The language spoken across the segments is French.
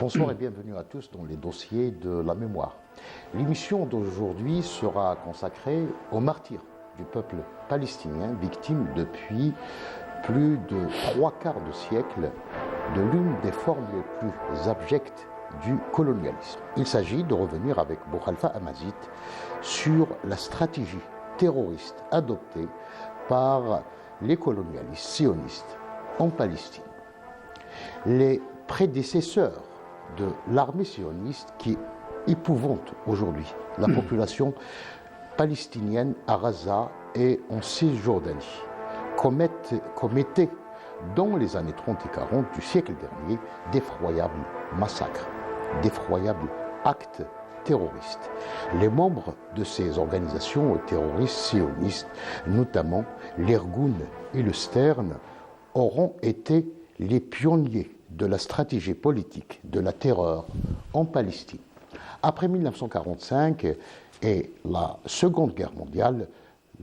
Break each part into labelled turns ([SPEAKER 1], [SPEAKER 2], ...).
[SPEAKER 1] Bonsoir et bienvenue à tous dans les dossiers de la mémoire. L'émission d'aujourd'hui sera consacrée aux martyrs du peuple palestinien, victime depuis plus de 3/4 de siècle de l'une des formes les plus abjectes du colonialisme. Il s'agit de revenir avec Boukhalifa Amazit sur la stratégie terroriste adoptée par les colonialistes sionistes en Palestine. Les prédécesseurs de l'armée sioniste qui épouvante aujourd'hui la population palestinienne à Gaza et en Cisjordanie commettaient dans les années 30 et 40 du siècle dernier d'effroyables massacres, d'effroyables actes terroristes. Les membres de ces organisations terroristes sionistes, notamment l'Irgun et le Stern, auront été les pionniers de la stratégie politique de la terreur en Palestine. Après 1945 et la Seconde Guerre mondiale,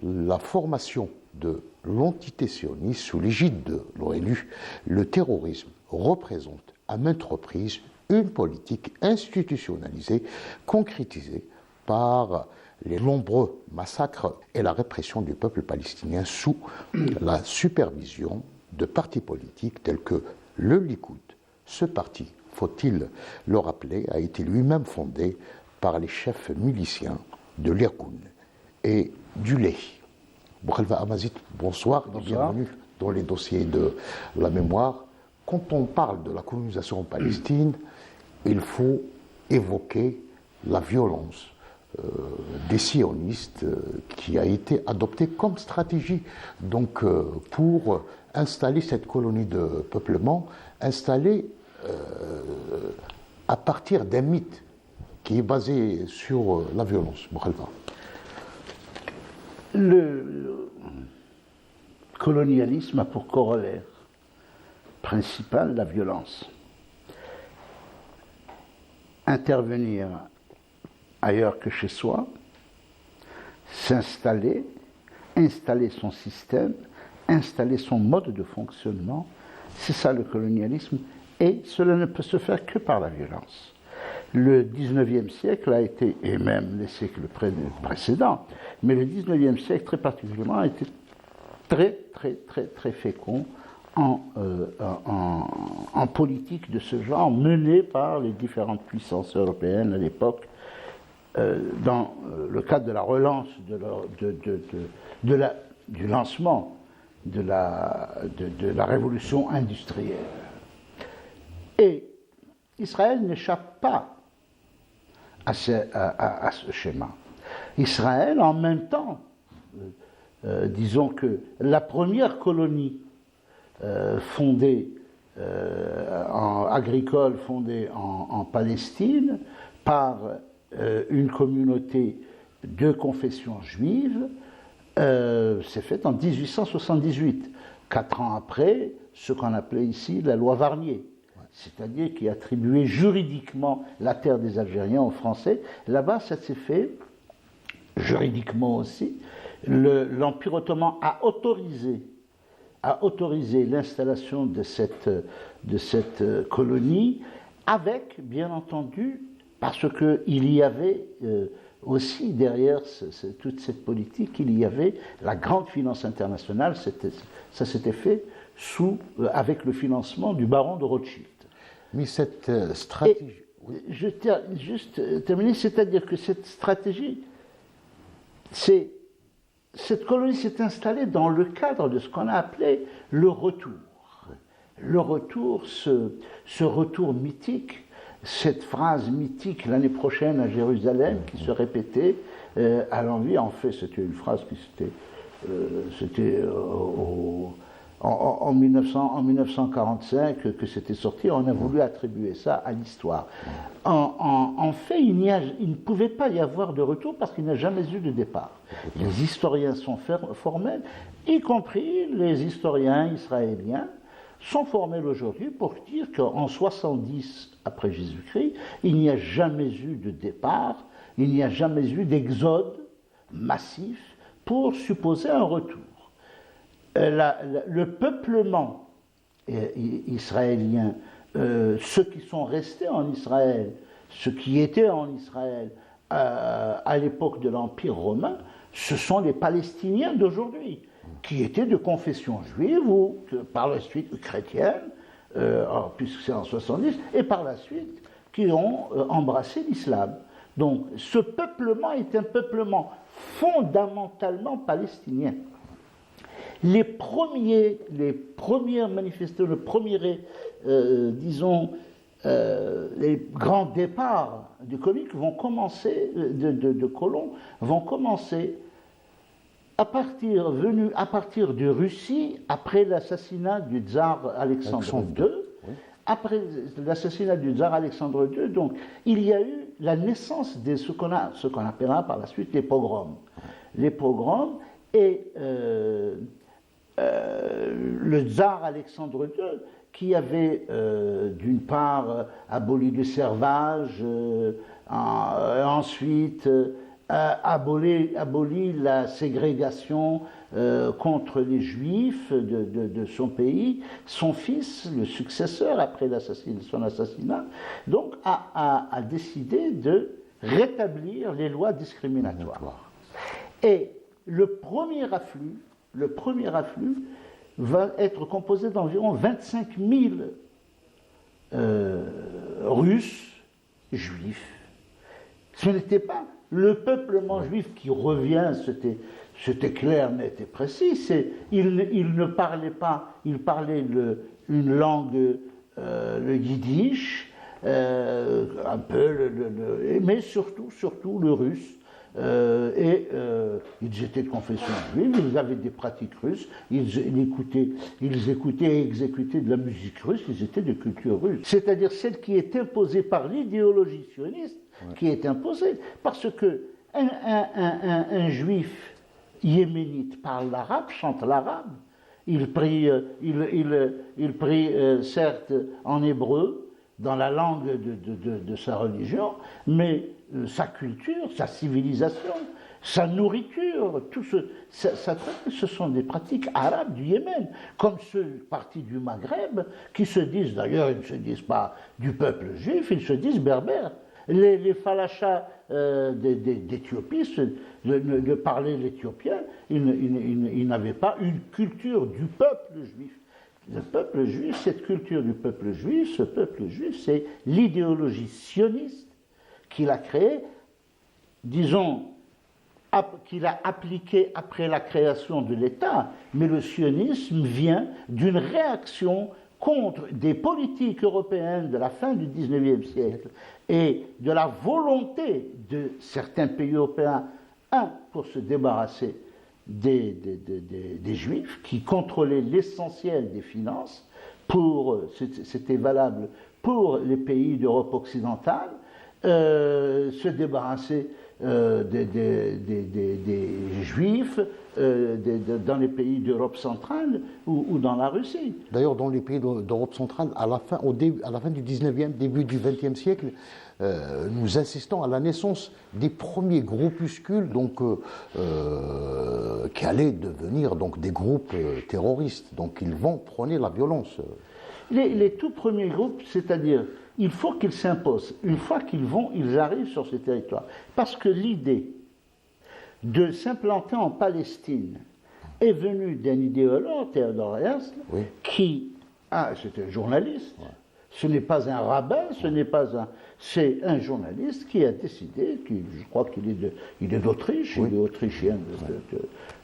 [SPEAKER 1] la formation de l'entité sioniste sous l'égide de l'ONU, le terrorisme représente à maintes reprises une politique institutionnalisée, concrétisée par les nombreux massacres et la répression du peuple palestinien sous la supervision de partis politiques tels que le Likoud. Ce parti, faut-il le rappeler, a été lui-même fondé par les chefs miliciens de l'Irgun et du Lehi. Boukhalifa Amazit, bonsoir et bienvenue dans les dossiers de la mémoire. Quand on parle de la colonisation en Palestine, il faut évoquer la violence des sionistes qui a été adoptée comme stratégie pour installer cette colonie de peuplement, installée à partir d'un mythe qui est basé sur la violence. Boukhalifa.
[SPEAKER 2] Le colonialisme a pour corollaire principal la violence. Intervenir ailleurs que chez soi, s'installer, installer son système, installer son mode de fonctionnement, c'est ça le colonialisme, et cela ne peut se faire que par la violence. Le 19e siècle a été, et même les siècles précédents, mais le 19e siècle très particulièrement a été très fécond en politique de ce genre menée par les différentes puissances européennes à l'époque dans le cadre de la relance du lancement de la révolution industrielle. Et Israël n'échappe pas à ce schéma. Israël, en même temps, disons que la première colonie agricole fondée en Palestine par une communauté de confession juive s'est faite en 1878, 4 ans après ce qu'on appelait ici la loi Varnier, c'est-à-dire qui attribuait juridiquement la terre des Algériens aux Français. Là-bas, ça s'est fait juridiquement aussi. L'Empire ottoman a autorisé l'installation de cette colonie avec, bien entendu, parce qu'il y avait aussi derrière toute cette politique, il y avait la grande finance internationale. Ça s'était fait avec le financement du baron de Rothschild.
[SPEAKER 1] Mais cette stratégie...
[SPEAKER 2] Oui. Je tiens juste à terminer, c'est-à-dire que cette stratégie, cette colonie s'est installée dans le cadre de ce qu'on a appelé le retour. Le retour, ce retour mythique, cette phrase mythique l'année prochaine à Jérusalem qui se répétait à l'envi. En fait, c'était une phrase qui c'était en 1945 que c'était sorti. On a voulu attribuer ça à l'histoire. En fait, il ne pouvait pas y avoir de retour parce qu'il n'y a jamais eu de départ. Les historiens sont formels, y compris les historiens israéliens, sont formels aujourd'hui pour dire qu'en 70 après Jésus-Christ, il n'y a jamais eu de départ, il n'y a jamais eu d'exode massif pour supposer un retour. Le peuplement israélien ceux qui sont restés en Israël, ceux qui étaient en Israël à l'époque de l'Empire romain, ce sont les Palestiniens d'aujourd'hui, qui étaient de confession juive ou par la suite chrétienne, puisque c'est en 70, et par la suite qui ont embrassé l'islam. Donc ce peuplement est un peuplement fondamentalement palestinien. Les premières manifestations, les grands départs de colons vont commencer, de colons vont commencer à partir de Russie après l'assassinat du tsar Alexandre II.
[SPEAKER 1] Oui.
[SPEAKER 2] Après l'assassinat du tsar Alexandre II, donc il y a eu la naissance de ce qu'on appellera par la suite les pogroms. Les pogroms et le tsar Alexandre II, qui avait d'une part aboli le servage, ensuite aboli la ségrégation contre les juifs de son pays, son fils, le successeur après son assassinat, donc a décidé de rétablir les lois discriminatoires. Et le premier afflux va être composé d'environ 25 000 Russes, juifs. Ce n'était pas le peuplement juif qui revient, c'était clair, net et précis. Il ne parlait pas, il parlait une langue, le yiddish, un peu, mais surtout le russe. Ils étaient de confession juive, ils avaient des pratiques russes, ils écoutaient et exécutaient de la musique russe, ils étaient de culture russe. C'est-à-dire celle qui est imposée par l'idéologie sioniste, qui est imposée, parce que un juif yéménite parle l'arabe, chante l'arabe, il prie certes en hébreu, dans la langue de sa religion, mais sa culture, sa civilisation, sa nourriture, tout ce sont des pratiques arabes du Yémen, comme ceux partis du Maghreb, qui se disent, d'ailleurs, ils ne se disent pas du peuple juif, ils se disent berbères. Les falachas d'Éthiopie ne parlaient l'éthiopien, ils n'avaient pas une culture du peuple juif. Le peuple juif, cette culture du peuple juif, ce peuple juif, c'est l'idéologie sioniste qu'il a créée, disons, qu'il a appliquée après la création de l'État, mais le sionisme vient d'une réaction contre des politiques européennes de la fin du XIXe siècle et de la volonté de certains pays européens, pour se débarrasser des Juifs qui contrôlaient l'essentiel des finances, c'était valable pour les pays d'Europe occidentale, se débarrasser des Juifs dans les pays d'Europe centrale ou dans la Russie.
[SPEAKER 1] D'ailleurs, dans les pays d'Europe centrale, à la fin du 19e, début du 20e siècle, nous assistons à la naissance des premiers groupuscules qui allaient devenir donc, des groupes terroristes. Donc ils vont prôner la violence.
[SPEAKER 2] Les tout premiers groupes, c'est-à-dire, il faut qu'ils s'imposent. Une fois ils arrivent sur ces territoires. Parce que l'idée de s'implanter en Palestine est venue d'un idéologue, Théodore Herzl, oui, qui, c'est un journaliste, ouais. Ce n'est pas un rabbin, c'est un journaliste qui a décidé, je crois qu'il est d'Autriche, oui, il est autrichien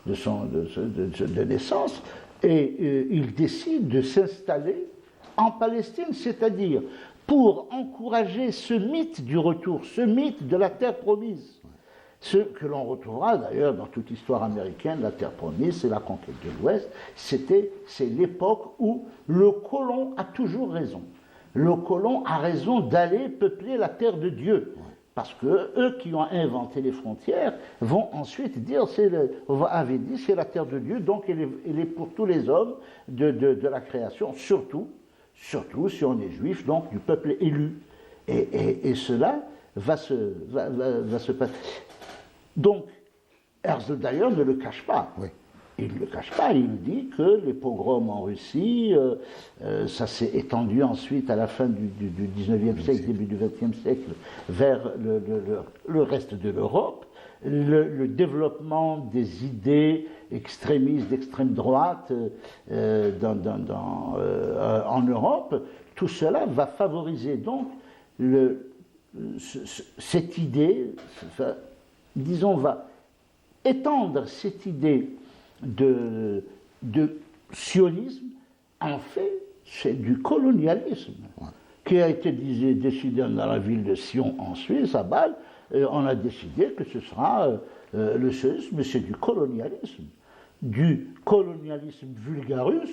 [SPEAKER 2] de naissance, et il décide de s'installer en Palestine, c'est-à-dire pour encourager ce mythe du retour, ce mythe de la terre promise. Ce que l'on retrouvera d'ailleurs dans toute l'histoire américaine, la terre promise, c'est la conquête de l'Ouest, c'est l'époque où le colon a toujours raison. Le colon a raison d'aller peupler la terre de Dieu. Parce que eux qui ont inventé les frontières vont ensuite dire, avait dit, c'est la terre de Dieu, donc elle est pour tous les hommes de la création, surtout si on est juif, donc du peuple élu. Et cela va se passer. Donc, Herzl d'ailleurs ne le cache pas. Oui. il ne le cache pas, il dit que les pogroms en Russie, ça s'est étendu ensuite à la fin du 19e siècle, début du 20e siècle, vers le reste de l'Europe. Le développement des idées extrémistes d'extrême droite en Europe, tout cela va favoriser donc cette idée, disons, va étendre cette idée de sionisme. En fait, c'est du colonialisme qui a été décidé dans la ville de Sion en Suisse, à Bâle. On a décidé que ce sera le sionisme, mais c'est du colonialisme vulgarus,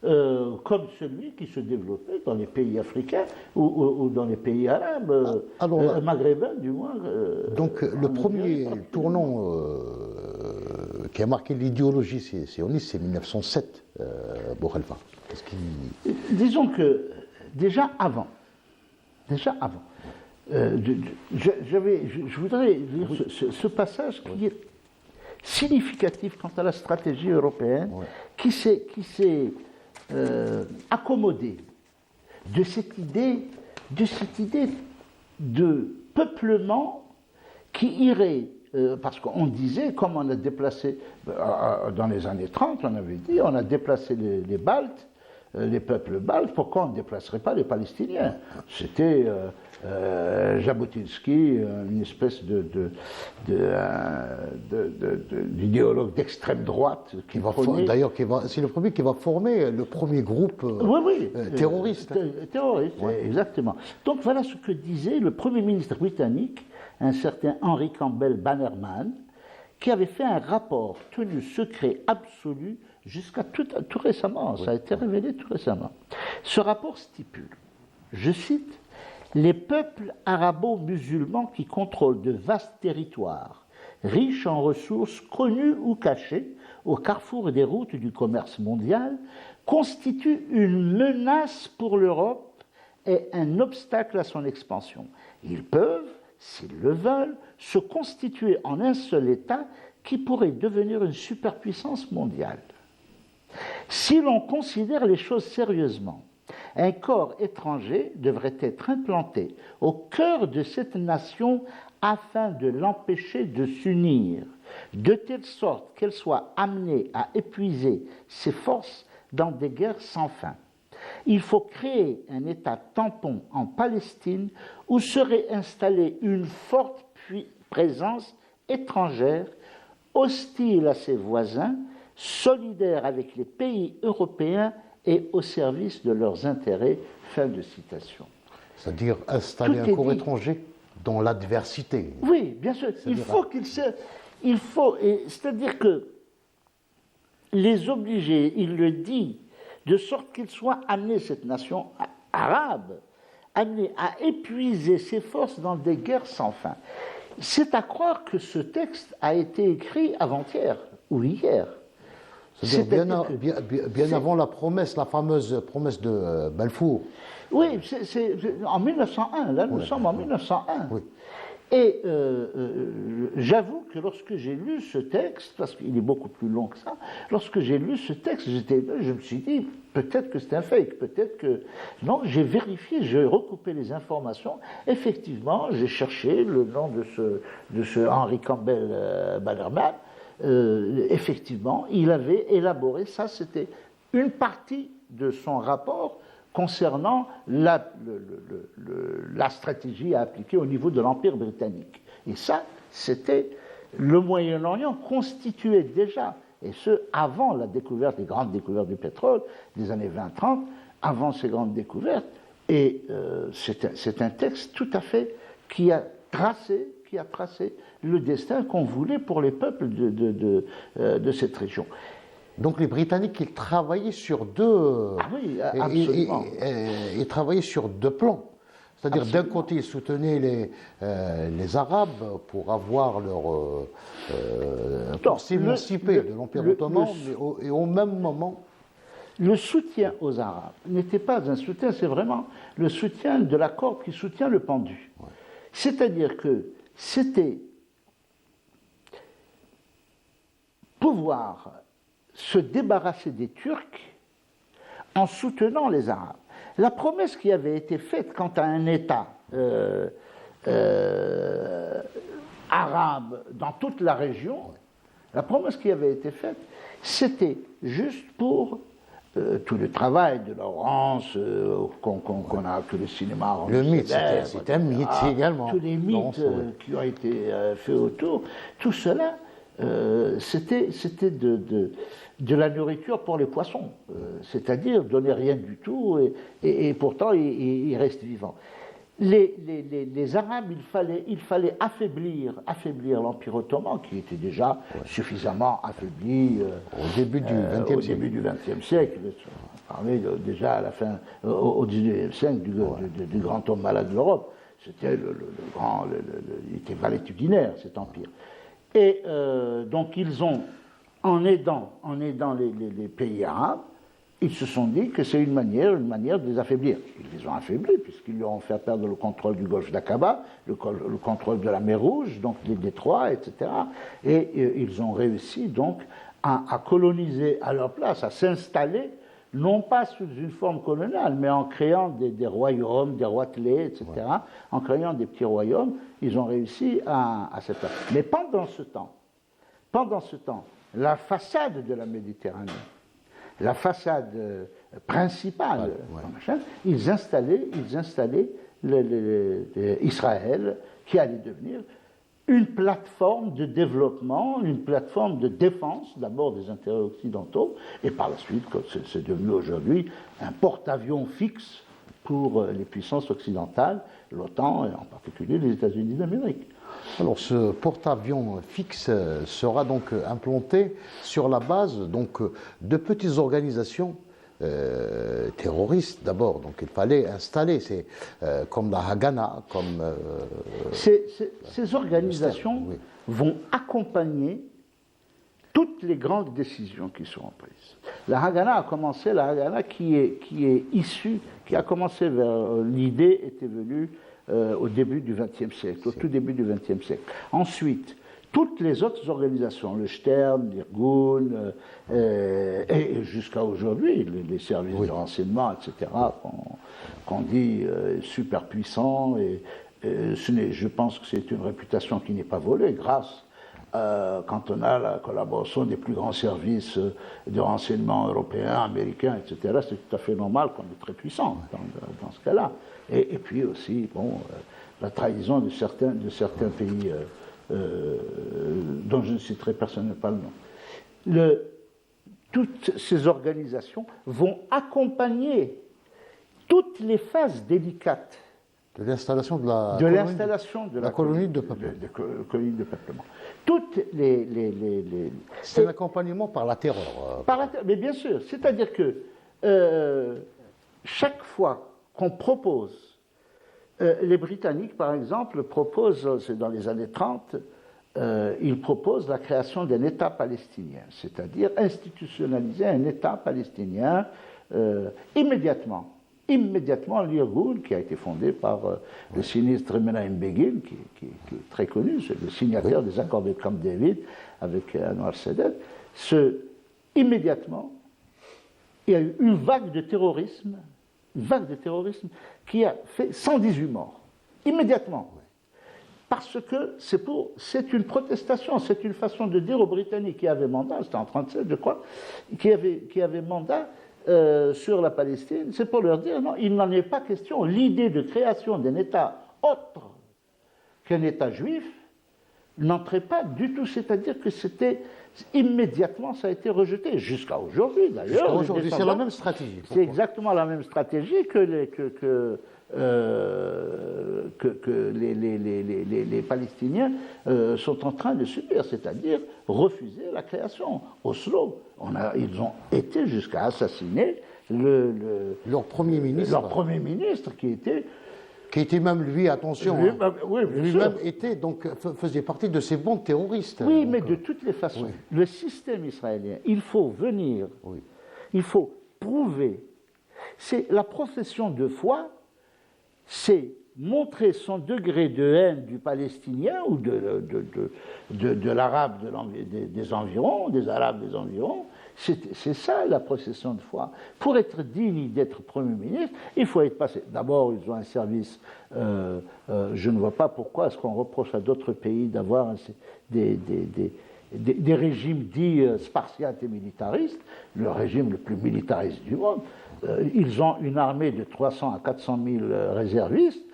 [SPEAKER 2] comme celui qui se développait dans les pays africains ou dans les pays arabes, maghrébins du moins.
[SPEAKER 1] Donc le premier tournant qui a marqué l'idéologie sioniste, c'est 1907, Bouhelfa.
[SPEAKER 2] Disons que déjà avant, je voudrais lire ce passage qui est significatif quant à la stratégie européenne, qui s'est accommodée de cette idée de peuplement qui irait, parce qu'on disait, comme on a déplacé, dans les années 30, on avait dit, on a déplacé les Baltes, les peuples baltes, pourquoi on ne déplacerait pas les Palestiniens? C'était Jabotinsky, une espèce d'idéologue d'extrême droite qui
[SPEAKER 1] d'ailleurs, c'est le premier qui va former le premier groupe terroriste.
[SPEAKER 2] Terroriste, exactement. Donc voilà ce que disait le Premier ministre britannique, un certain Henry Campbell Bannerman, qui avait fait un rapport tenu secret absolu jusqu'à tout récemment, ça a été révélé tout récemment. Ce rapport stipule, je cite, « Les peuples arabo-musulmans qui contrôlent de vastes territoires, riches en ressources connues ou cachées, au carrefour des routes du commerce mondial, constituent une menace pour l'Europe et un obstacle à son expansion. Ils peuvent, s'ils le veulent, se constituer en un seul État qui pourrait devenir une superpuissance mondiale. Si l'on considère les choses sérieusement, un corps étranger devrait être implanté au cœur de cette nation afin de l'empêcher de s'unir, de telle sorte qu'elle soit amenée à épuiser ses forces dans des guerres sans fin. Il faut créer un État tampon en Palestine où serait installée une forte présence étrangère, hostile à ses voisins, solidaire avec les pays européens et au service de leurs intérêts. » Fin de citation.
[SPEAKER 1] C'est-à-dire installer un corps étranger dans l'adversité.
[SPEAKER 2] Oui, bien sûr. C'est-à-dire que les obliger, il le dit, de sorte qu'il soit amené, cette nation arabe, amenée à épuiser ses forces dans des guerres sans fin. C'est à croire que ce texte a été écrit avant-hier ou hier.
[SPEAKER 1] C'est-à-dire bien avant la fameuse promesse de Balfour.
[SPEAKER 2] Oui, c'est en 1901, là nous sommes en 1901.
[SPEAKER 1] Oui.
[SPEAKER 2] Et j'avoue que lorsque j'ai lu ce texte, parce qu'il est beaucoup plus long que ça, lorsque j'ai lu ce texte, je me suis dit, peut-être que c'est un fake, peut-être que... Non, j'ai vérifié, j'ai recoupé les informations. Effectivement, j'ai cherché le nom de ce Henry Campbell Bannerman. Effectivement, il avait élaboré ça, c'était une partie de son rapport concernant la stratégie à appliquer au niveau de l'Empire britannique. Et ça, c'était le Moyen-Orient constitué déjà, et ce, avant la découverte, les grandes découvertes du pétrole des années 20-30, avant ces grandes découvertes, et c'est un texte tout à fait qui a tracé le destin qu'on voulait pour les peuples de cette région.
[SPEAKER 1] Donc les Britanniques, ils travaillaient sur deux...
[SPEAKER 2] Ah oui, absolument.
[SPEAKER 1] Ils travaillaient sur deux plans. C'est-à-dire, d'un côté, ils soutenaient les Arabes pour avoir pour s'émanciper de l'Empire ottoman, et au même moment...
[SPEAKER 2] Le soutien aux Arabes n'était pas un soutien, c'est vraiment le soutien de la corde qui soutient le pendu. Ouais. C'est-à-dire que c'était pouvoir se débarrasser des Turcs en soutenant les Arabes. La promesse qui avait été faite quant à un État arabe dans toute la région, la promesse qui avait été faite, c'était juste pour tout le travail de Laurence, que le cinéma a rendu
[SPEAKER 1] Le mythe,
[SPEAKER 2] célèbre,
[SPEAKER 1] c'était un mythe également.
[SPEAKER 2] tous les mythes qui ont été faits autour, tout cela, c'était de la nourriture pour les poissons, c'est-à-dire donner rien du tout, et pourtant ils restent vivants. Les Arabes, il fallait affaiblir l'Empire ottoman, qui était déjà suffisamment affaibli
[SPEAKER 1] Au début du
[SPEAKER 2] XXe siècle. On parlait déjà à la fin, au XIXe siècle, du grand homme malade de l'Europe. C'était il était valétudinaire, cet empire. Et donc ils ont, en aidant les pays arabes, ils se sont dit que c'est une manière de les affaiblir. Ils les ont affaiblis, puisqu'ils leur ont fait perdre le contrôle du golfe d'Aqaba, le contrôle de la mer Rouge, donc des détroits, etc. Et ils ont réussi donc à coloniser à leur place, à s'installer, non pas sous une forme coloniale, mais en créant des royaumes, des roitelets, etc. En créant des petits royaumes, ils ont réussi à cette place. Mais pendant ce temps, la façade de la Méditerranée, la façade principale, ils installaient Israël, qui allait devenir une plateforme de développement, une plateforme de défense, d'abord des intérêts occidentaux, et par la suite, c'est devenu aujourd'hui un porte-avions fixe pour les puissances occidentales, l'OTAN et en particulier les États-Unis d'Amérique.
[SPEAKER 1] Alors ce porte-avions fixe sera donc implanté sur la base donc, de petites organisations terroristes d'abord. Donc il fallait installer, c'est comme la Haganah, comme...
[SPEAKER 2] Ces organisations vont accompagner toutes les grandes décisions qui seront prises. La Haganah qui a commencé l'idée était venue au début du XXe siècle, au tout début du XXe siècle. Ensuite, toutes les autres organisations, le Stern, l'Irgun, et jusqu'à aujourd'hui, les services de renseignement, etc., qu'on dit super puissants, je pense que c'est une réputation qui n'est pas volée, grâce quand on a la collaboration des plus grands services de renseignement européens, américains, etc., c'est tout à fait normal qu'on est très puissant dans ce cas-là. Et puis aussi, la trahison de certains pays dont je ne citerai personnellement pas le nom. Toutes ces organisations vont accompagner toutes les phases délicates
[SPEAKER 1] de l'installation de la
[SPEAKER 2] colonie de peuplement. Toutes
[SPEAKER 1] c'est l'accompagnement par la terreur.
[SPEAKER 2] Mais bien sûr, c'est-à-dire que chaque fois qu'on propose, les Britanniques, par exemple, proposent, c'est dans les années 30, ils proposent la création d'un État palestinien, c'est-à-dire institutionnaliser un État palestinien immédiatement. Immédiatement, l'Irgun, qui a été fondé par le sinistre Menahem Begin, qui est très connu, c'est le signataire des accords de Camp David avec Anwar Sadat, immédiatement, il y a eu une vague de terrorisme qui a fait 118 morts. Immédiatement. Parce que c'est une protestation, c'est une façon de dire aux Britanniques qui avaient mandat, c'était en 1937 je crois, qui avaient mandat sur la Palestine, c'est pour leur dire non, il n'en est pas question. L'idée de création d'un État autre qu'un État juif n'entrait pas du tout, c'est-à-dire que c'était immédiatement, ça a été rejeté, jusqu'à aujourd'hui d'ailleurs.
[SPEAKER 1] Jusqu'à aujourd'hui, c'est la même stratégie.
[SPEAKER 2] C'est exactement la même stratégie que les Palestiniens sont en train de subir, c'est-à-dire refuser la création. Oslo, ils ont été jusqu'à assassiner
[SPEAKER 1] leur premier ministre.
[SPEAKER 2] Leur premier ministre qui était
[SPEAKER 1] même lui, attention, lui-même faisait partie de ces bandes terroristes.
[SPEAKER 2] Oui, mais de toutes les façons, le système israélien, il faut il faut prouver. C'est la profession de foi, c'est montrer son degré de haine du Palestinien ou de l'Arabe des environs, des Arabes des environs, C'est ça la procession de foi. Pour être digne d'être Premier ministre, il faut être passé. D'abord, ils ont un service. Je ne vois pas pourquoi est-ce qu'on reproche à d'autres pays d'avoir des régimes dits spartiates et militaristes, le régime le plus militariste du monde. Ils ont une armée de 300 à 400 000 réservistes.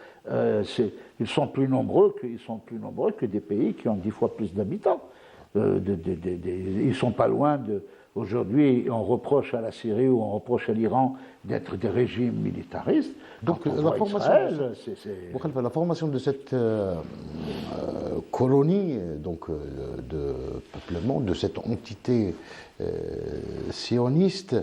[SPEAKER 2] Ils sont plus nombreux que des pays qui ont 10 fois plus d'habitants. Ils sont pas loin de. Aujourd'hui, on reproche à la Syrie ou on reproche à l'Iran d'être des régimes militaristes.
[SPEAKER 1] Donc la formation de cette colonie, donc de peuplement, de cette entité sioniste,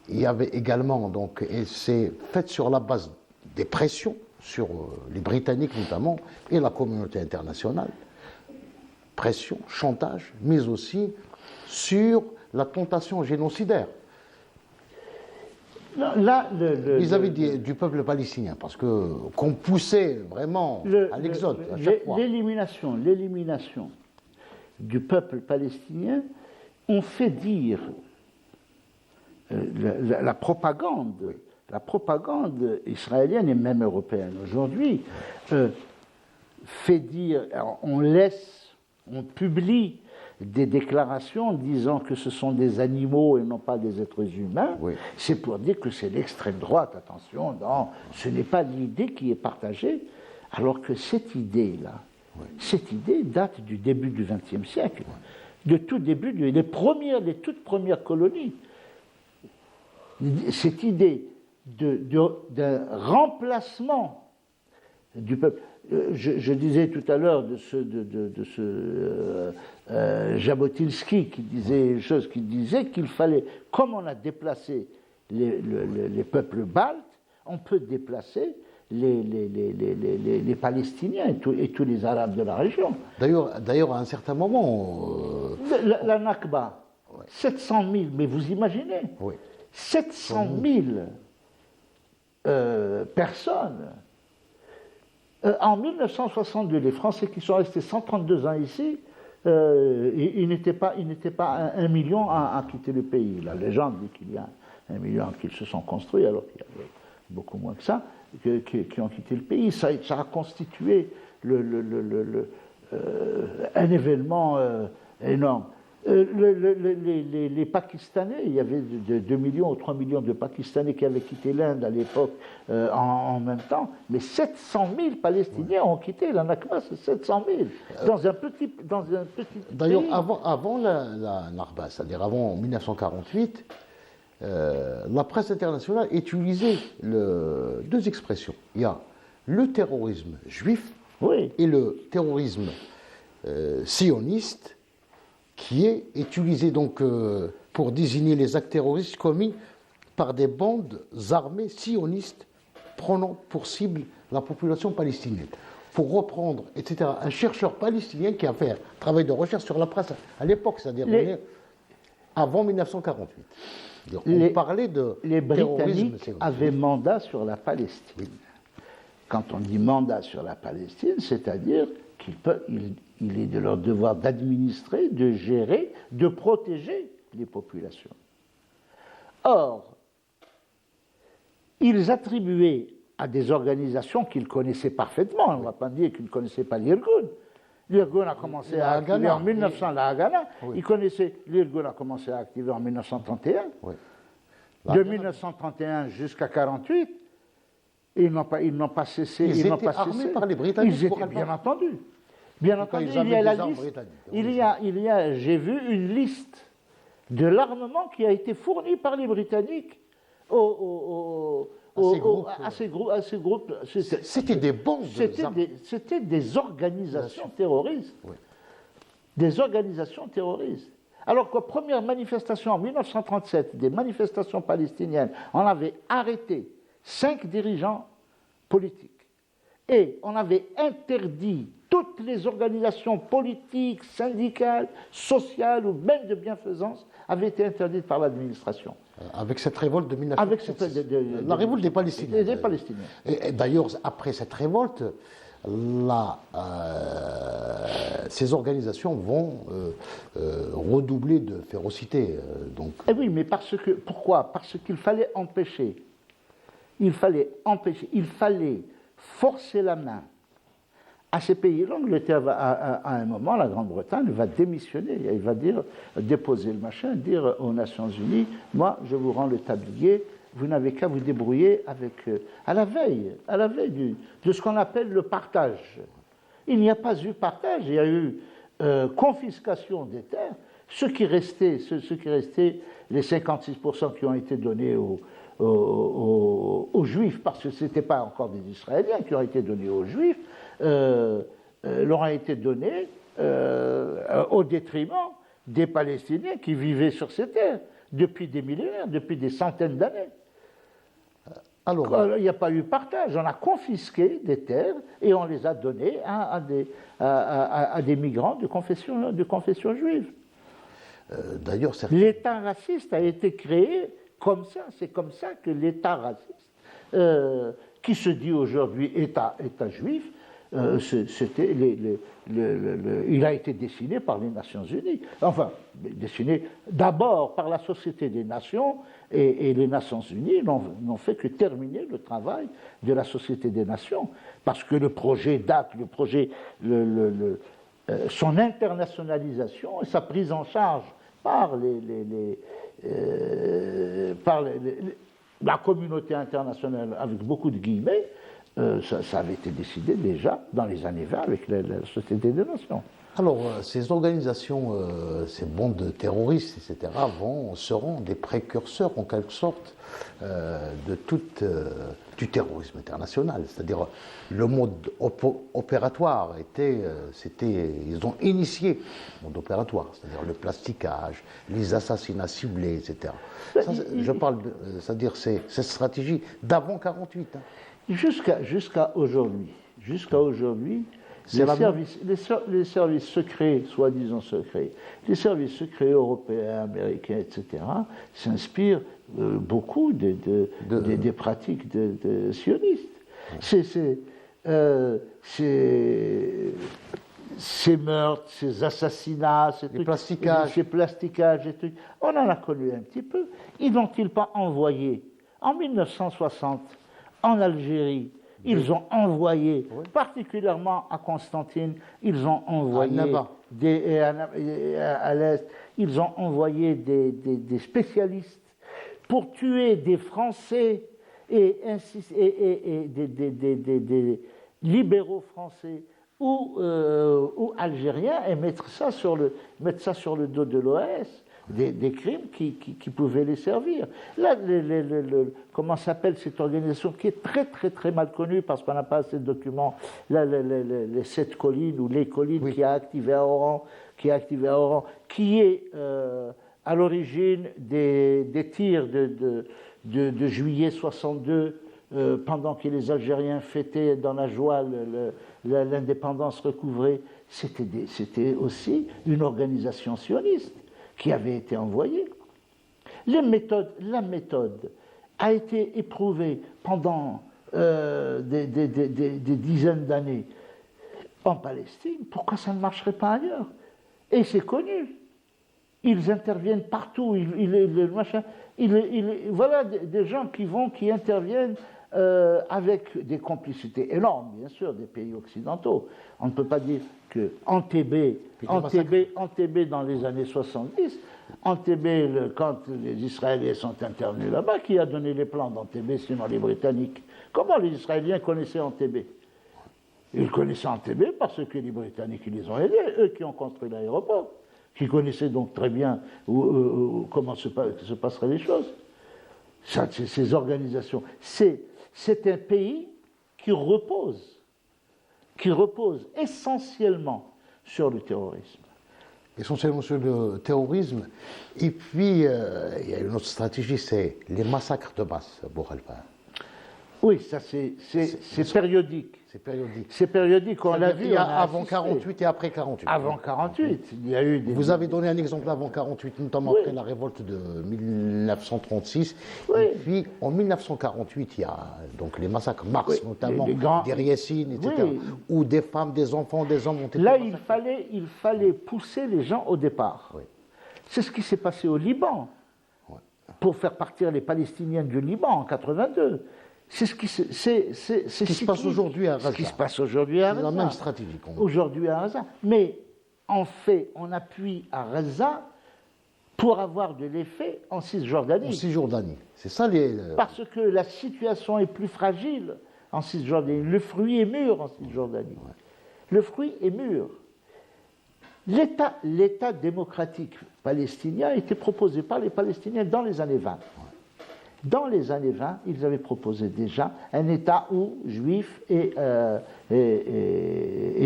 [SPEAKER 1] il y avait également, donc, et c'est fait sur la base des pressions sur les Britanniques notamment et la communauté internationale, pression, chantage, mais aussi sur la tentation génocidaire vis-à-vis du peuple palestinien, parce qu'on poussait vraiment à l'exode à chaque fois.
[SPEAKER 2] L'élimination du peuple palestinien ont fait dire la propagande israélienne et même européenne aujourd'hui fait dire, alors on publie des déclarations disant que ce sont des animaux et non pas des êtres humains. Oui. C'est pour dire que c'est l'extrême droite, attention, non, ce n'est pas l'idée qui est partagée, alors que cette idée-là, cette idée date du début du XXe siècle, de tout début, des toutes premières colonies. Cette idée d'un remplacement du peuple. Je disais tout à l'heure de ce Jabotinsky qui disait qu'il fallait, comme on a déplacé les peuples baltes, on peut déplacer les Palestiniens et tous les Arabes de la région.
[SPEAKER 1] D'ailleurs, à un certain moment...
[SPEAKER 2] La Nakba, 700 000, mais vous imaginez, 700 000 personnes. En 1962, les Français qui sont restés 132 ans ici, ils n'étaient pas 1 million à quitter le pays. La légende dit qu'il y a 1 million qui se sont construits, alors qu'il y avait beaucoup moins que ça, qui ont quitté le pays. Ça a constitué un événement énorme. Les Pakistanais, il y avait 2 millions ou 3 millions de Pakistanais qui avaient quitté l'Inde à l'époque en même temps, mais 700 000 Palestiniens ont quitté la Nakba, c'est 700 000, dans un petit
[SPEAKER 1] D'ailleurs,
[SPEAKER 2] pays.
[SPEAKER 1] avant la Nakba, c'est-à-dire avant 1948, la presse internationale utilisait deux expressions. Il y a le terrorisme juif et le terrorisme sioniste, qui est utilisé donc pour désigner les actes terroristes commis par des bandes armées sionistes prenant pour cible la population palestinienne. Pour reprendre, etc., un chercheur palestinien qui a fait un travail de recherche sur la presse à l'époque, c'est-à-dire avant 1948. Donc, on parlait de
[SPEAKER 2] les
[SPEAKER 1] Britanniques
[SPEAKER 2] avaient mandat sur la Palestine. Oui. Quand on dit mandat sur la Palestine, c'est-à-dire qu'il est de leur devoir d'administrer, de gérer, de protéger les populations. Or, ils attribuaient à des organisations qu'ils connaissaient parfaitement, on ne va pas dire qu'ils ne connaissaient pas l'Irgun. L'Irgun a commencé à activer en 1900, la Haganah, l'Irgun a commencé à activer en 1931. Oui. De 1931 jusqu'à 1948, ils n'ont pas cessé.
[SPEAKER 1] Ils étaient armés par les Britanniques.
[SPEAKER 2] Ils étaient, bien entendu. Bien entendu, il y a la liste. J'ai vu une liste de l'armement qui a été fourni par les Britanniques à ces groupes.
[SPEAKER 1] C'était des bandes.
[SPEAKER 2] C'était des organisations terroristes. Oui. Des organisations terroristes. Alors que première manifestation en 1937, des manifestations palestiniennes, on avait arrêté 5 dirigeants politiques. Et on avait interdit toutes les organisations politiques, syndicales, sociales ou même de bienfaisance avaient été interdites par l'administration.
[SPEAKER 1] Avec cette révolte de 1937. La révolte des Palestiniens.
[SPEAKER 2] Des Palestiniens.
[SPEAKER 1] Et d'ailleurs, après cette révolte, ces organisations vont redoubler de férocité. Donc.
[SPEAKER 2] Eh oui, mais pourquoi? Parce qu'il fallait empêcher. Il fallait forcer la main à ces pays. L'Angleterre, à un moment, la Grande-Bretagne va démissionner. Il va déposer le machin, dire aux Nations Unies, moi, je vous rends le tablier, vous n'avez qu'à vous débrouiller avec, à la veille de ce qu'on appelle le partage. Il n'y a pas eu partage, il y a eu confiscation des terres. Ce qui restait, les 56% qui ont été donnés aux Juifs, parce que ce n'étaient pas encore des Israéliens qui ont été donnés aux Juifs, leur a été donné au détriment des Palestiniens qui vivaient sur ces terres depuis des millénaires, depuis des centaines d'années. Alors, il n'y a pas eu partage, on a confisqué des terres et on les a données à des migrants de confession juive.
[SPEAKER 1] D'ailleurs,
[SPEAKER 2] l'État raciste a été créé comme ça, c'est comme ça que l'État raciste, qui se dit aujourd'hui État juif, il a été dessiné par les Nations Unies. Enfin, dessiné d'abord par la Société des Nations, et les Nations Unies n'ont fait que terminer le travail de la Société des Nations. Parce que le projet date, son internationalisation et sa prise en charge par la communauté internationale, avec beaucoup de guillemets, ça avait été décidé déjà dans les années 20 avec la Société des Nations.
[SPEAKER 1] Alors, ces organisations, ces bandes terroristes, etc., seront des précurseurs, en quelque sorte, du terrorisme international. C'est-à-dire, le mode opératoire ils ont initié le mode opératoire, c'est-à-dire le plasticage, les assassinats ciblés, etc. Je parle c'est-à-dire cette stratégie d'avant 48. Hein.
[SPEAKER 2] Jusqu'à aujourd'hui, les services secrets, soi-disant secrets, les services secrets européens, américains, etc., s'inspirent beaucoup des pratiques de sionistes. Ces meurtres, ces assassinats, ces plastiquages, et trucs, on en a connu un petit peu. Ils n'ont-ils pas envoyé, en 1960, en Algérie, ils ont envoyé, particulièrement à Constantine, ils ont envoyé à l'Est, ils ont envoyé des spécialistes pour tuer des Français et des libéraux français ou algériens et mettre ça sur le dos de l'OAS. Des crimes qui pouvaient les servir. Là, comment s'appelle cette organisation qui est très très très mal connue parce qu'on n'a pas assez de documents, là, les 7 collines ou les collines qui a activé à Oran, qui est à l'origine des tirs de juillet 62 pendant que les Algériens fêtaient dans la joie l'indépendance recouvrée. C'était aussi une organisation sioniste qui avait été envoyée. La méthode a été éprouvée pendant des dizaines d'années en Palestine. Pourquoi ça ne marcherait pas ailleurs? Et c'est connu. Ils interviennent partout. Voilà des gens qui interviennent avec des complicités énormes, bien sûr, des pays occidentaux. On ne peut pas dire que Entebbe dans les années 70, Entebbe, quand les Israéliens sont intervenus là-bas, qui a donné les plans d'Entebbe, sinon les Britanniques? Comment les Israéliens connaissaient Entebbe? Ils connaissaient Entebbe parce que les Britanniques ils les ont aidés, eux qui ont construit l'aéroport, qui connaissaient donc très bien comment se passeraient les choses. Ces organisations, c'est un pays qui repose essentiellement sur le terrorisme.
[SPEAKER 1] Essentiellement sur le terrorisme. Et puis, il y a une autre stratégie, c'est les massacres de masse, Bourhalfa.
[SPEAKER 2] Oui, ça c'est périodique.
[SPEAKER 1] C'est périodique.
[SPEAKER 2] C'est périodique, on l'a vu.
[SPEAKER 1] Il y a
[SPEAKER 2] on a
[SPEAKER 1] avant
[SPEAKER 2] assisté.
[SPEAKER 1] 48 et après 48.
[SPEAKER 2] Avant 48, il y a eu des...
[SPEAKER 1] Vous avez donné un exemple avant 48, notamment
[SPEAKER 2] Oui.
[SPEAKER 1] après la révolte de 1936.
[SPEAKER 2] Oui.
[SPEAKER 1] Et puis en 1948, il y a donc les massacres Mars,
[SPEAKER 2] Oui,
[SPEAKER 1] notamment,
[SPEAKER 2] les grands-
[SPEAKER 1] des Riessines, etc.
[SPEAKER 2] Oui.
[SPEAKER 1] Où des femmes, des enfants, des hommes ont été
[SPEAKER 2] Là,
[SPEAKER 1] massacrés.
[SPEAKER 2] il fallait pousser les gens au départ.
[SPEAKER 1] Oui.
[SPEAKER 2] C'est ce qui s'est passé au Liban,
[SPEAKER 1] Ouais.
[SPEAKER 2] pour faire partir les Palestiniens du Liban en 82. C'est ce qui
[SPEAKER 1] se passe aujourd'hui à Gaza.
[SPEAKER 2] Ce qui se passe aujourd'hui à
[SPEAKER 1] C'est
[SPEAKER 2] Gaza.
[SPEAKER 1] la même stratégie qu'on a.
[SPEAKER 2] Aujourd'hui à Gaza. Mais en fait, on appuie à Gaza pour avoir de l'effet en
[SPEAKER 1] En
[SPEAKER 2] Cisjordanie.
[SPEAKER 1] Cisjordanie. C'est ça les.
[SPEAKER 2] Parce que la situation est plus fragile en Cisjordanie. Le fruit est mûr en Cisjordanie. Le fruit est mûr. L'État démocratique palestinien a été proposé par les Palestiniens dans les années 20. Dans les années 20, ils avaient proposé déjà un État où juifs et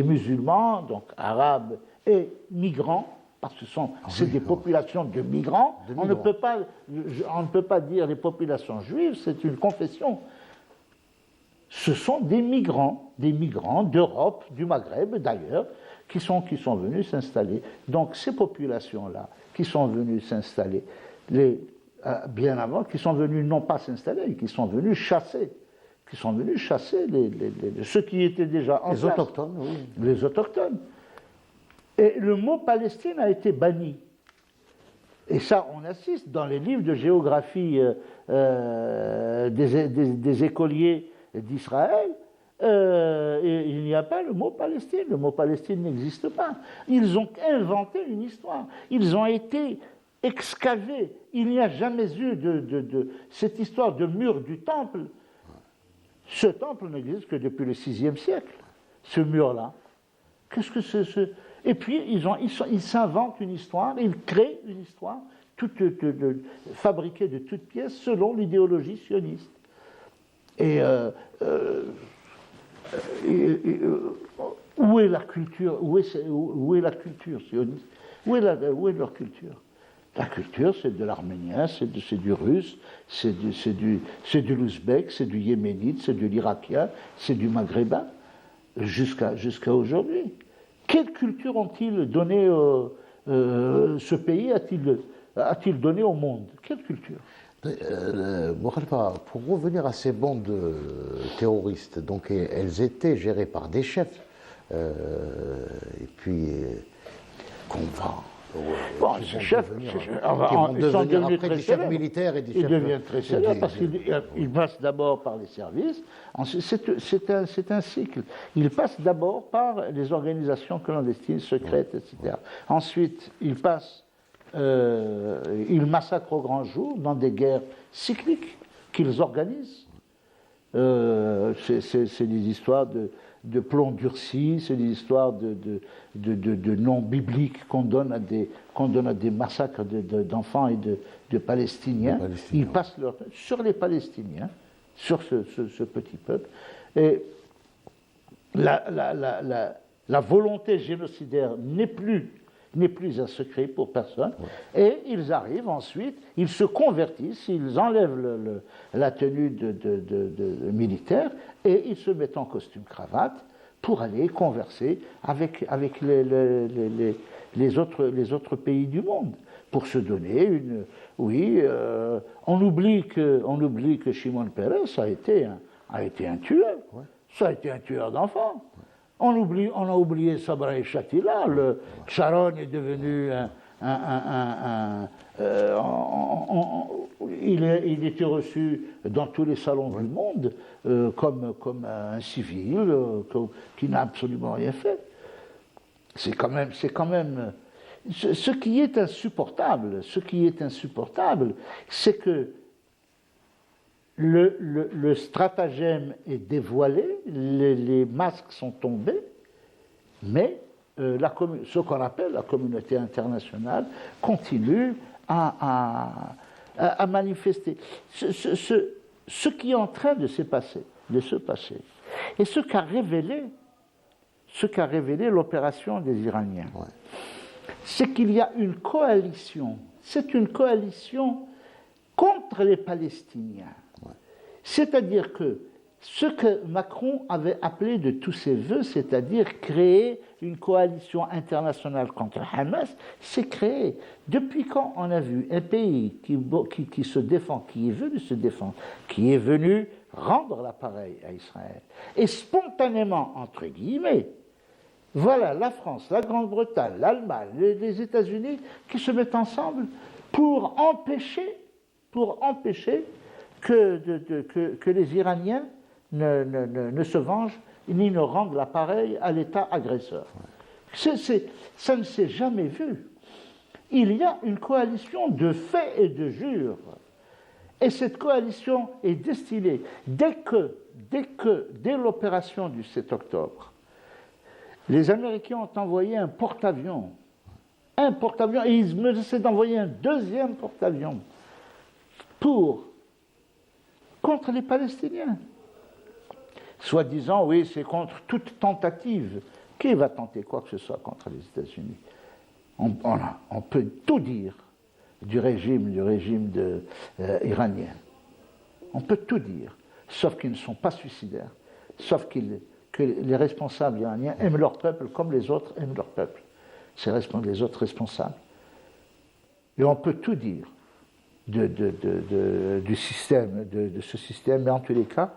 [SPEAKER 2] musulmans, donc arabes et migrants, parce que c'est des populations de migrants, on ne peut pas dire les populations juives, c'est une confession. Ce sont des migrants d'Europe, du Maghreb d'ailleurs, qui sont venus s'installer. Donc ces populations-là qui sont venues s'installer, bien avant, qui sont venus non pas s'installer, qui sont venus chasser, ceux qui étaient déjà en
[SPEAKER 1] Les
[SPEAKER 2] place.
[SPEAKER 1] autochtones, oui.
[SPEAKER 2] Les autochtones. Et le mot Palestine a été banni. Et ça, on assiste dans les livres de géographie des écoliers d'Israël. Il n'y a pas le mot Palestine. Le mot Palestine n'existe pas. Ils ont inventé une histoire. Ils ont été excavés. Il n'y a jamais eu cette histoire de mur du temple. Ce temple n'existe que depuis le VIe siècle. Ce mur-là. Qu'est-ce que c'est Et puis, ils s'inventent une histoire, ils créent une histoire, fabriquée de toutes pièces selon l'idéologie sioniste. Et où est la culture Où est la culture sioniste où est leur culture? La culture, c'est de l'arménien, c'est du russe, c'est de l'ouzbek, c'est du yéménite, c'est de l'irakien, c'est du maghrébin, jusqu'à aujourd'hui. Quelle culture ont-ils donné, ce pays a-t-il donné au monde? Quelle culture?
[SPEAKER 1] Pour revenir à ces bandes terroristes, donc elles étaient gérées par des chefs, et puis qu'on va.
[SPEAKER 2] Bon, ces chefs,
[SPEAKER 1] ils sont devenus après des chefs militaires et des chefs.
[SPEAKER 2] Ils deviennent très célèbres parce qu'ils passent d'abord par les services. C'est un cycle. Ils passent d'abord par les organisations clandestines, secrètes, etc. Ensuite, ils massacrent au grand jour dans des guerres cycliques qu'ils organisent. C'est des histoires de plomb durci, c'est des histoires de noms bibliques qu'on donne à des massacres d'enfants et de Palestiniens. Ils passent leur temps sur les Palestiniens, sur ce petit peuple. Et la volonté génocidaire n'est plus un secret pour personne. Ouais. Et ils arrivent ensuite, ils se convertissent, ils enlèvent la tenue de militaire et ils se mettent en costume cravate pour aller converser avec les autres pays du monde, pour se donner une... Oui, on oublie que Shimon Peres a été un tueur. Ouais. Ça a été un tueur d'enfants. On a oublié Sabra et Shatila. Sharon est devenu il était reçu dans tous les salons du monde comme un civil qui n'a absolument rien fait. C'est quand même ce qui est insupportable, c'est que le stratagème est dévoilé, les masques sont tombés, mais ce qu'on appelle la communauté internationale continue à manifester. Ce qui est en train de se passer, et ce qu'a révélé l'opération des Iraniens, ouais. C'est qu'il y a une coalition, c'est une coalition contre les Palestiniens. Ouais. C'est-à-dire que ce que Macron avait appelé de tous ses voeux, c'est-à-dire créer une coalition internationale contre Hamas, c'est créé. Depuis quand on a vu un pays qui se défend, qui est venu se défendre, qui est venu rendre l'appareil à Israël, et spontanément, entre guillemets, voilà la France, la Grande-Bretagne, l'Allemagne, les États-Unis qui se mettent ensemble pour empêcher que les Iraniens ne se vengent ni ne rendent l'appareil à l'État agresseur. Ça ne s'est jamais vu. Il y a une coalition de faits et de jures. Et cette coalition est destinée, dès l'opération du 7 octobre, les Américains ont envoyé un porte-avions, et ils essaient d'envoyer un deuxième porte-avions contre les Palestiniens. Soi-disant, oui, c'est contre toute tentative. Qui va tenter quoi que ce soit contre les États-Unis? On peut tout dire du régime iranien. On peut tout dire, sauf qu'ils ne sont pas suicidaires, sauf que les responsables iraniens aiment leur peuple comme les autres aiment leur peuple. C'est les autres responsables. Et on peut tout dire du système, de ce système, mais en tous les cas,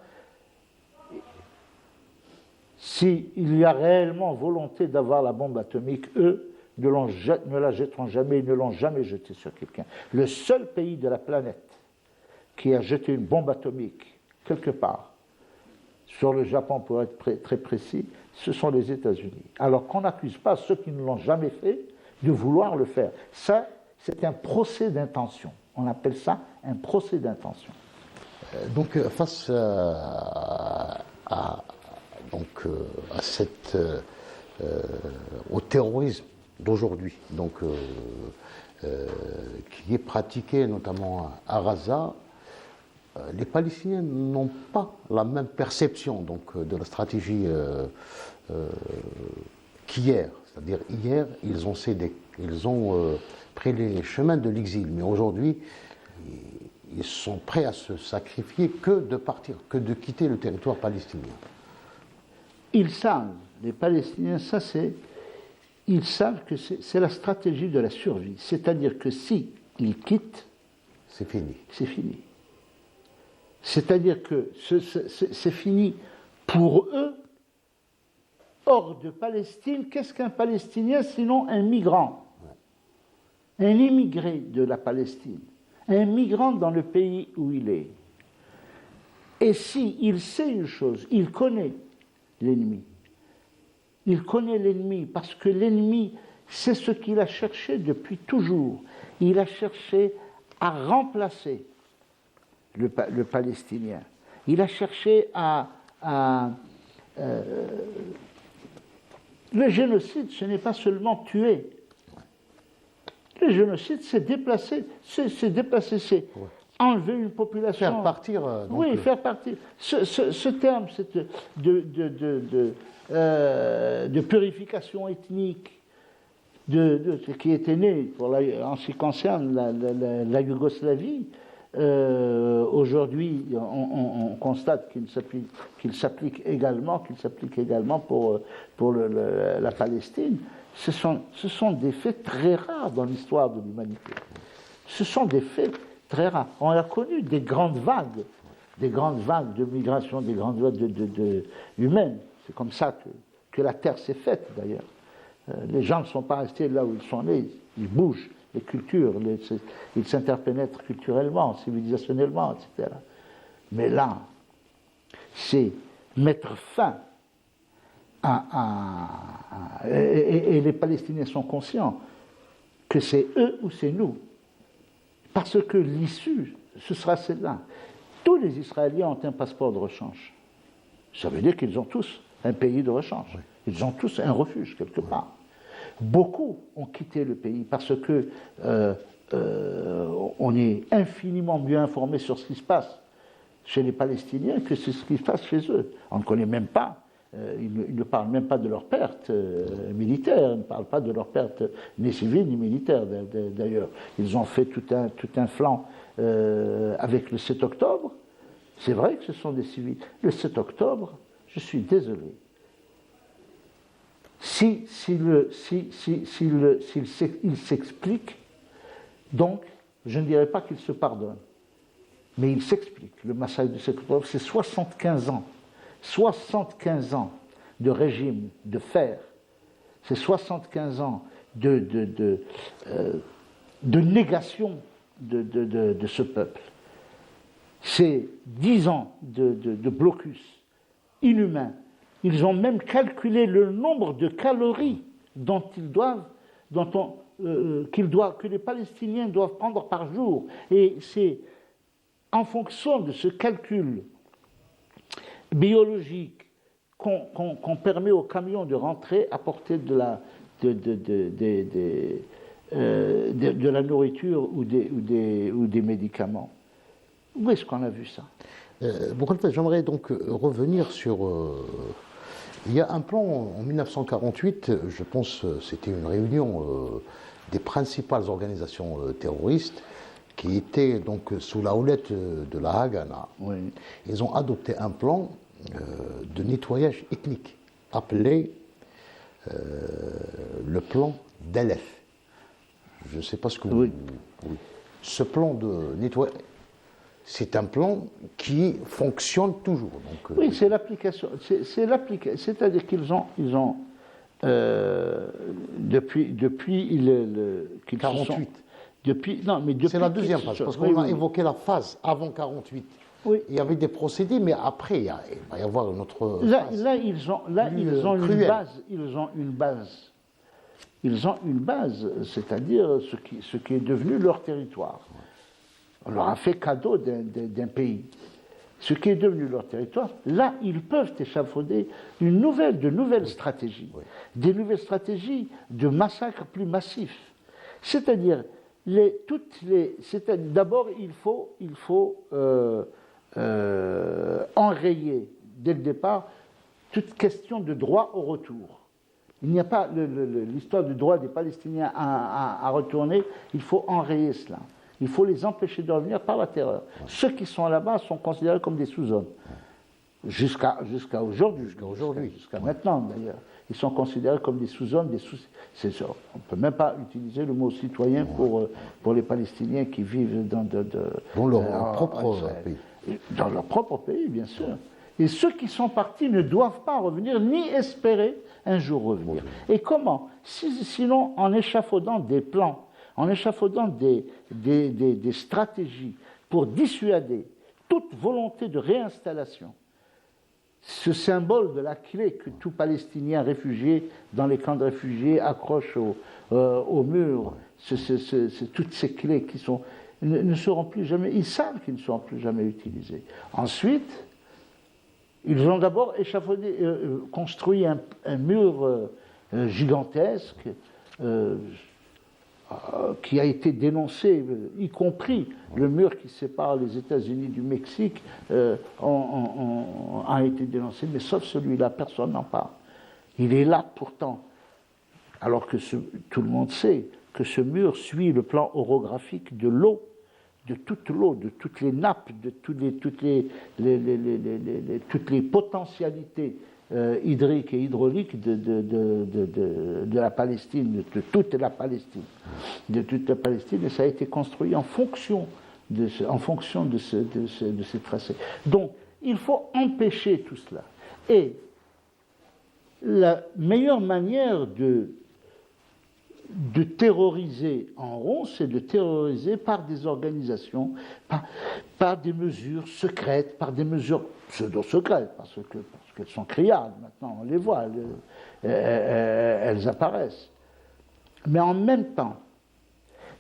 [SPEAKER 2] s'il y a réellement volonté d'avoir la bombe atomique, eux ne la jetteront jamais, ils ne l'ont jamais jetée sur quelqu'un. Le seul pays de la planète qui a jeté une bombe atomique quelque part, sur le Japon pour être très précis, ce sont les États-Unis. Alors qu'on n'accuse pas ceux qui ne l'ont jamais fait de vouloir le faire. Ça, c'est un procès d'intention. On appelle ça un procès d'intention.
[SPEAKER 1] Donc, face au terrorisme d'aujourd'hui, qui est pratiqué notamment à Gaza, les Palestiniens n'ont pas la même perception de la stratégie qu'hier. C'est-à-dire hier, ils ont pris les chemins de l'exil, mais aujourd'hui, ils sont prêts à se sacrifier que de partir, que de quitter le territoire palestinien.
[SPEAKER 2] Ils savent, les Palestiniens, ils savent que c'est la stratégie de la survie. C'est-à-dire que si ils quittent,
[SPEAKER 1] c'est fini.
[SPEAKER 2] C'est fini. C'est-à-dire que c'est fini pour eux. Hors de Palestine, qu'est-ce qu'un Palestinien sinon un migrant? Un immigré de la Palestine. Un migrant dans le pays où il est. Et s'il sait une chose, il connaît l'ennemi. Il connaît l'ennemi parce que l'ennemi, c'est ce qu'il a cherché depuis toujours. Il a cherché à remplacer le Palestinien. Il a cherché le génocide, ce n'est pas seulement tuer. Le génocide, c'est déplacer, c'est enlever une population.
[SPEAKER 1] Faire partir.
[SPEAKER 2] Oui, faire partir. Ce terme de purification ethnique, qui était né, en ce qui concerne la Yougoslavie, aujourd'hui, on constate qu'il s'applique également pour la Palestine. Ce sont des faits très rares dans l'histoire de l'humanité. Ce sont des faits très rares. On a connu des grandes vagues de migration, des grandes vagues humaines. C'est comme ça que la Terre s'est faite, d'ailleurs. Les gens ne sont pas restés là où ils sont nés, ils bougent. Les cultures, ils s'interpénètrent culturellement, civilisationnellement, etc. Mais là, c'est mettre fin et les Palestiniens sont conscients que c'est eux ou c'est nous. Parce que l'issue, ce sera celle-là. Tous les Israéliens ont un passeport de rechange. Ça veut dire qu'ils ont tous un pays de rechange. Ils ont tous un refuge quelque part. Beaucoup ont quitté le pays parce que on est infiniment mieux informé sur ce qui se passe chez les Palestiniens que ce qui se passe chez eux. On ne connaît même pas, ils ne parlent même pas de leurs pertes militaires, ils ne parlent pas de leurs pertes ni civiles ni militaires d'ailleurs. Ils ont fait tout un flanc avec le 7 octobre C'est vrai que ce sont des civils. Le 7 octobre, je suis désolé. S'il s'explique, donc, je ne dirais pas qu'il se pardonne, mais il s'explique. Le massacre du 7 octobre, c'est 75 ans. 75 ans de régime de fer. C'est 75 ans de négation de ce peuple. C'est 10 ans de blocus inhumain. Ils ont même calculé le nombre de calories que les Palestiniens doivent prendre par jour. Et c'est en fonction de ce calcul biologique qu'on permet aux camions de rentrer apporter de la nourriture ou des médicaments. Où est-ce qu'on a vu ça?
[SPEAKER 1] J'aimerais donc revenir sur... il y a un plan en 1948, je pense que c'était une réunion des principales organisations terroristes qui étaient donc sous la houlette de la Haganah.
[SPEAKER 2] Oui.
[SPEAKER 1] Ils ont adopté un plan de nettoyage ethnique appelé le plan d'Aleph. Je ne sais pas ce que vous...
[SPEAKER 2] Oui.
[SPEAKER 1] Ce plan de nettoyage, c'est un plan qui fonctionne toujours. Donc,
[SPEAKER 2] oui, c'est l'application. C'est-à-dire qu'ils ont depuis qu'ils
[SPEAKER 1] 48.
[SPEAKER 2] C'est
[SPEAKER 1] la deuxième phase, parce qu'on a évoqué la phase avant 48.
[SPEAKER 2] Oui.
[SPEAKER 1] Il y avait des procédés, mais après, il va y avoir une autre phase.
[SPEAKER 2] Là, ils ont une base. Ils ont une base, c'est-à-dire ce qui est devenu leur territoire. On leur a fait cadeau d'un pays. Ce qui est devenu leur territoire, là, ils peuvent échafauder de nouvelles stratégies. Oui. Des nouvelles stratégies de massacres plus massifs. C'est-à-dire, d'abord, il faut enrayer, dès le départ, toute question de droit au retour. Il n'y a pas l'histoire du droit des Palestiniens à retourner, il faut enrayer cela. Il faut les empêcher de revenir par la terreur. Ceux qui sont là-bas sont considérés comme des sous-hommes. Jusqu'à aujourd'hui. Jusqu'à maintenant, d'ailleurs. Ils sont considérés comme des sous-hommes, on ne peut même pas utiliser le mot citoyen pour les Palestiniens qui vivent dans
[SPEAKER 1] leur propre pays.
[SPEAKER 2] Dans leur propre pays, bien sûr. Et ceux qui sont partis ne doivent pas revenir, ni espérer un jour revenir. Et comment? Sinon, en échafaudant des plans, en échafaudant des stratégies pour dissuader toute volonté de réinstallation. Ce symbole de la clé que tout Palestinien réfugié dans les camps de réfugiés accroche au mur, toutes ces clés qui ne seront plus jamais, ils savent qu'ils ne seront plus jamais utilisées. Ensuite, ils ont d'abord construit un mur gigantesque qui a été dénoncé, y compris le mur qui sépare les États-Unis du Mexique, a été dénoncé, mais sauf celui-là, personne n'en parle. Il est là pourtant, alors que tout le monde sait que ce mur suit le plan orographique de l'eau, de toute l'eau, de toutes les nappes, de toutes les potentialités hydriques et hydrauliques de la Palestine, de toute la Palestine. Et ça a été construit en fonction de ces tracés. Donc, il faut empêcher tout cela. Et la meilleure manière de terroriser en rond, c'est de terroriser par des organisations, par des mesures secrètes, par des mesures pseudo-secrètes, parce qu'elles sont criardes, maintenant on les voit, elles apparaissent. Mais en même temps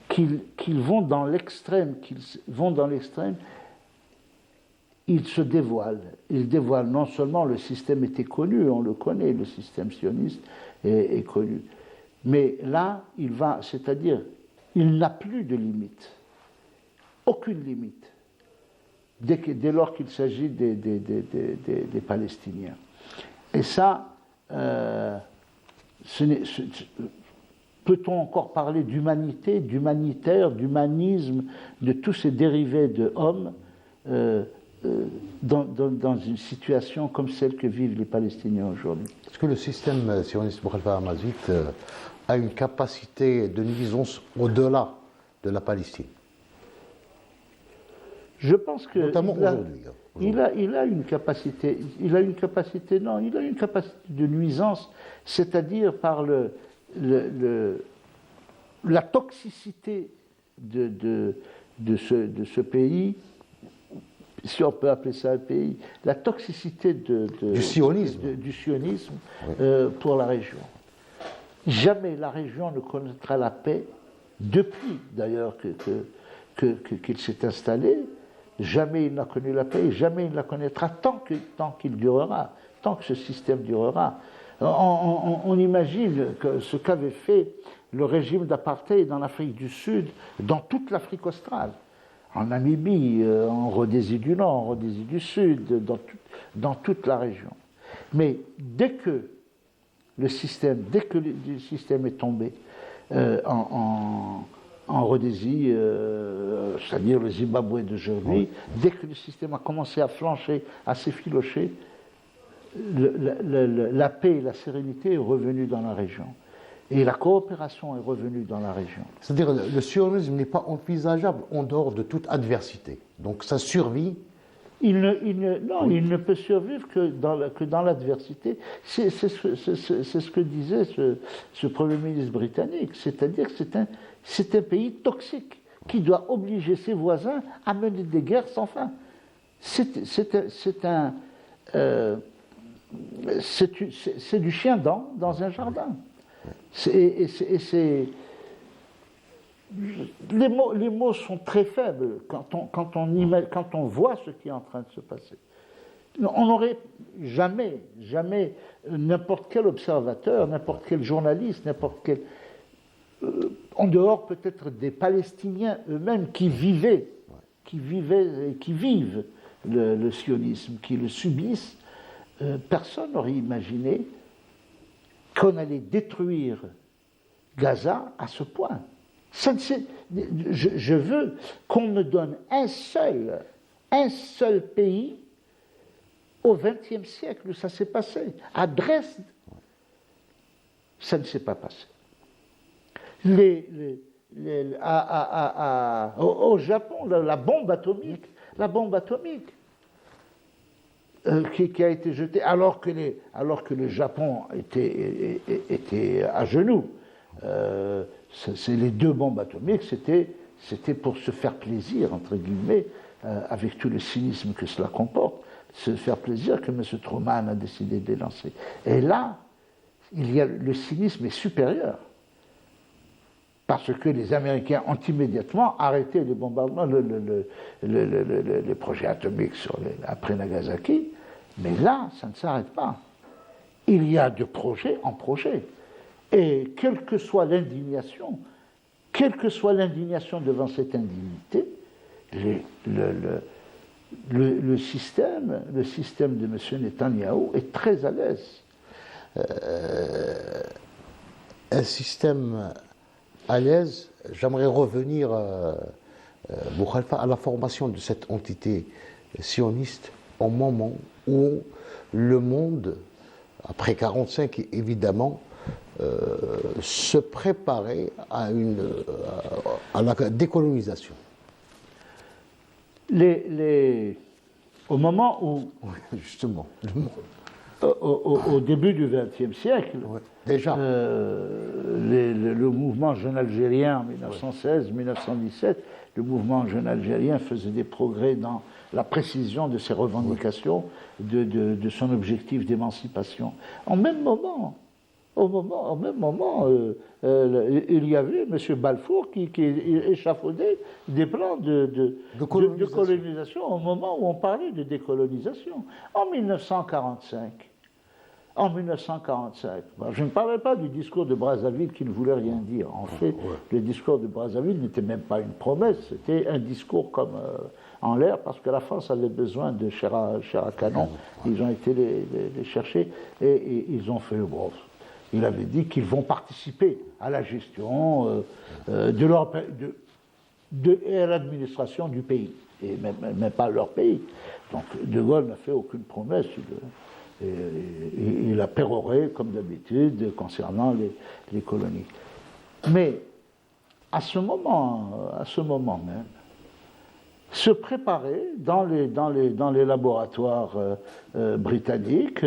[SPEAKER 2] qu'ils vont dans l'extrême, ils se dévoilent. Ils dévoilent non seulement le système était connu, on le connaît, le système sioniste est connu. Mais là, c'est-à-dire, il n'a plus de limite, aucune limite, dès lors qu'il s'agit des Palestiniens. Et ça, peut-on encore parler d'humanité, d'humanitaire, d'humanisme, de tous ces dérivés de hommes dans une situation comme celle que vivent les Palestiniens aujourd'hui.
[SPEAKER 1] Est-ce que le système sioniste Boukhalifa Hamazit a une capacité de nuisance au-delà de la Palestine?
[SPEAKER 2] Je pense que
[SPEAKER 1] notamment aujourd'hui.
[SPEAKER 2] Il a une capacité de nuisance, c'est-à-dire par la toxicité de ce pays, si on peut appeler ça un pays, la toxicité
[SPEAKER 1] du sionisme,
[SPEAKER 2] oui. Pour la région. Jamais la région ne connaîtra la paix, depuis d'ailleurs qu'il s'est installé. Jamais il n'a connu la paix, et jamais il la connaîtra tant qu'il durera, tant que ce système durera. On imagine que ce qu'avait fait le régime d'apartheid en Afrique du Sud, dans toute l'Afrique australe, en Namibie, en Rhodésie du Nord, en Rhodésie du Sud, dans toute la région. Mais dès que le système est tombé en Rhodésie, c'est-à-dire le Zimbabwe d'aujourd'hui, dès que le système a commencé à flancher, à s'effilocher, la paix et la sérénité est revenue dans la région. Et la coopération est revenue dans la région.
[SPEAKER 1] C'est-à-dire que le sionisme n'est pas envisageable en dehors de toute adversité. Donc sa survie...
[SPEAKER 2] Il ne peut survivre que dans l'adversité. C'est ce que disait ce Premier ministre britannique. C'est-à-dire que c'est un pays toxique qui doit obliger ses voisins à mener des guerres sans fin. C'est du chien-dent dans un jardin. Les mots sont très faibles quand on voit ce qui est en train de se passer. On n'aurait jamais, n'importe quel observateur, n'importe quel journaliste, en dehors peut-être des Palestiniens eux-mêmes qui vivent le sionisme, qui le subissent, personne n'aurait imaginé qu'on allait détruire Gaza à ce point. Je veux qu'on me donne un seul pays au XXe siècle où ça s'est passé. À Dresde, ça ne s'est pas passé. Au Japon, la bombe atomique qui a été jetée alors que le Japon était à genoux. Les deux bombes atomiques, c'était pour se faire plaisir, entre guillemets, avec tout le cynisme que cela comporte, se faire plaisir que M. Truman a décidé de les lancer. Et là, le cynisme est supérieur. Parce que les Américains ont immédiatement arrêté les bombardements, les projets atomiques après Nagasaki. Mais là, ça ne s'arrête pas. Il y a de projet en projet. Et quelle que soit l'indignation devant cette indignité, le système de M. Netanyahou est très à l'aise.
[SPEAKER 1] Un système à l'aise, j'aimerais revenir, Boukhalifa, à la formation de cette entité sioniste au moment où le monde, après 1945 évidemment, se préparer à la décolonisation.
[SPEAKER 2] Au moment où...
[SPEAKER 1] Justement.
[SPEAKER 2] Au début du XXe siècle,
[SPEAKER 1] déjà.
[SPEAKER 2] Le mouvement jeune algérien en 1916-1917, le mouvement jeune algérien faisait des progrès dans la précision de ses revendications, de son objectif d'émancipation. Au même moment, il y avait M. Balfour qui échafaudait des plans de colonisation au moment où on parlait de décolonisation. En 1945, je ne parlerai pas du discours de Brazzaville qui ne voulait rien dire. En fait, le discours de Brazzaville n'était même pas une promesse, c'était un discours comme en l'air, parce que la France avait besoin de chair à canon. Ils ont été les chercher et ils ont fait... Bon, il avait dit qu'ils vont participer à la gestion de leur... et à l'administration du pays, et même pas leur pays. Donc De Gaulle n'a fait aucune promesse. Il a péroré, comme d'habitude, concernant les colonies. Mais à ce moment même, se préparait dans les laboratoires britanniques,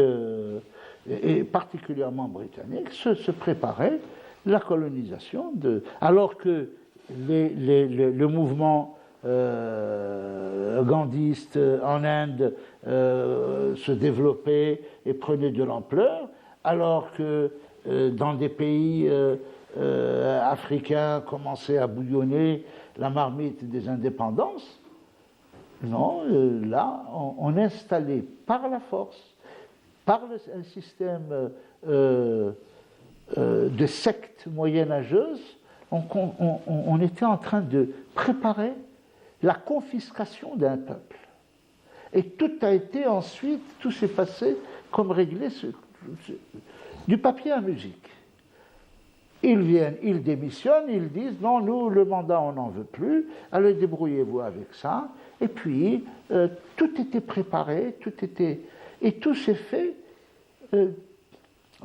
[SPEAKER 2] et particulièrement britanniques, se préparait la colonisation alors que le mouvement gandhiste en Inde se développait et prenait de l'ampleur, alors que dans des pays africains commençait à bouillonner la marmite des indépendances. Non, là, on installait par la force, par un système de secte moyenâgeuse, on était en train de préparer la confiscation d'un peuple. Et tout a été ensuite, tout s'est passé comme réglé du papier à musique. Ils viennent, ils démissionnent, ils disent non, nous, le mandat, on n'en veut plus, allez, débrouillez-vous avec ça. Et puis, tout était préparé, et tout s'est fait.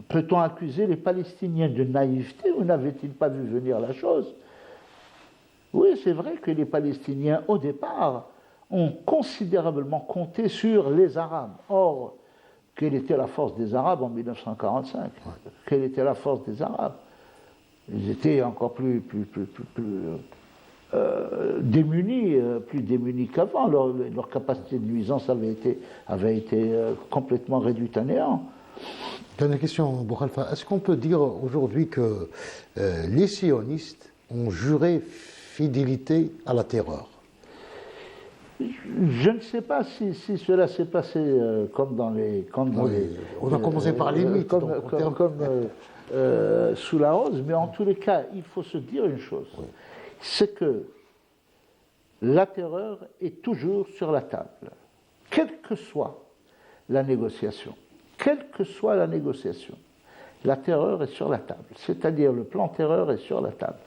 [SPEAKER 2] Peut-on accuser les Palestiniens de naïveté ou n'avaient-ils pas vu venir la chose? Oui, c'est vrai que les Palestiniens, au départ, ont considérablement compté sur les Arabes. Or, quelle était la force des Arabes en 1945? Quelle était la force des Arabes? Ils étaient encore plus démunis qu'avant. Leur capacité de nuisance avait été complètement réduite à néant.
[SPEAKER 1] Dernière question, Boukhalifa. Est-ce qu'on peut dire aujourd'hui que les sionistes ont juré fidélité à la terreur?
[SPEAKER 2] Je ne sais pas si cela s'est passé comme dans les...
[SPEAKER 1] On a commencé par les mythes.
[SPEAKER 2] Sous la Rose, mais en tous les cas, il faut se dire une chose, c'est que la terreur est toujours sur la table, quelle que soit la négociation. Quelle que soit la négociation, la terreur est sur la table, c'est-à-dire le plan terreur est sur la table.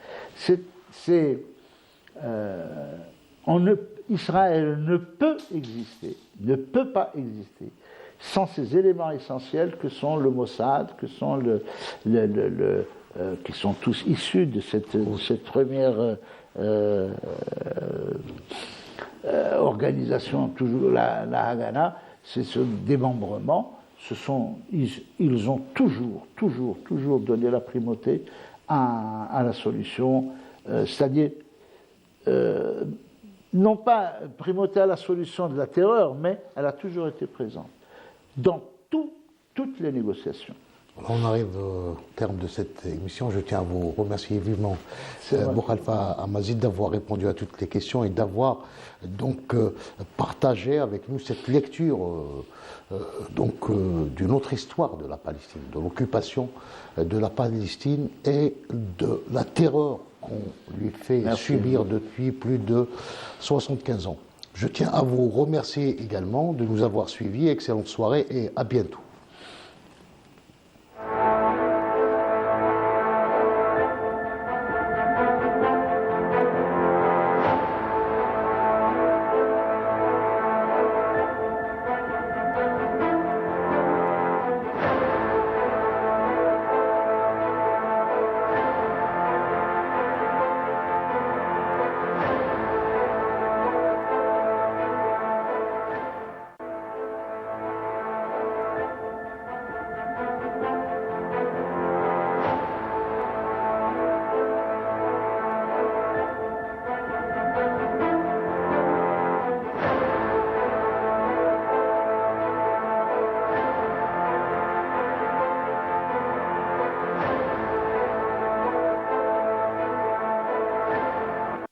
[SPEAKER 2] Israël ne peut pas exister sans ces éléments essentiels que sont le Mossad, que sont qui sont tous issus de cette première organisation, toujours la Haganah, c'est ce démembrement. Ils ont toujours donné la primauté à la solution, c'est-à-dire non pas primauté à la solution de la terreur, mais elle a toujours été présente dans toutes les négociations.
[SPEAKER 1] On arrive au terme de cette émission. Je tiens à vous remercier vivement, Boukhalifa Hammazid, d'avoir répondu à toutes les questions et d'avoir donc partagé avec nous cette lecture d'une autre histoire de la Palestine, de l'occupation de la Palestine et de la terreur qu'on lui fait subir depuis plus de 75 ans. Je tiens à vous remercier également de nous avoir suivis. Excellente soirée et à bientôt.